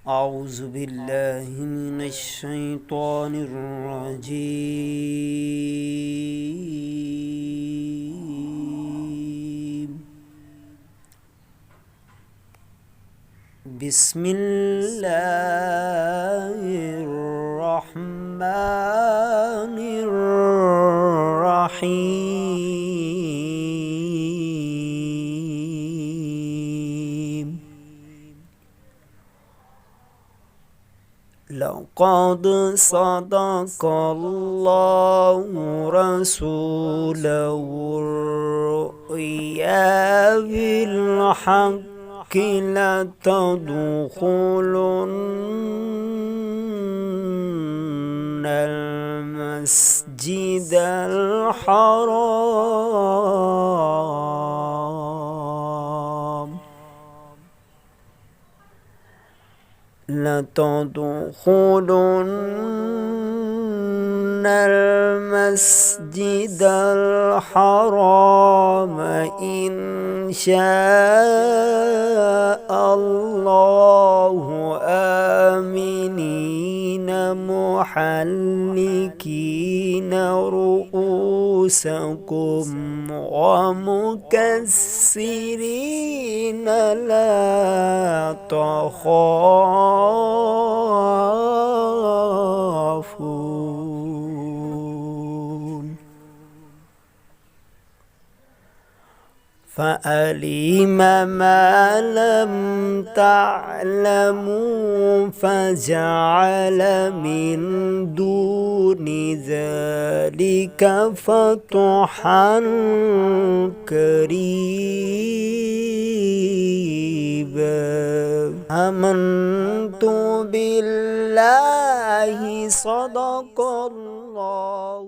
أعوذ بالله من الشيطان الرجيم. بسم الله الرحمن الرحيم. لقد صدق الله رسوله الرؤيا بالحق لتدخلن المسجد الحرام إن شاء الله آمنين محلقين رؤوسكم ومكسرين لا تخافون فعلم ما لم تعلموا فجعل من دون ذلك فتحا قريبا. آمنت بالله صدق الله.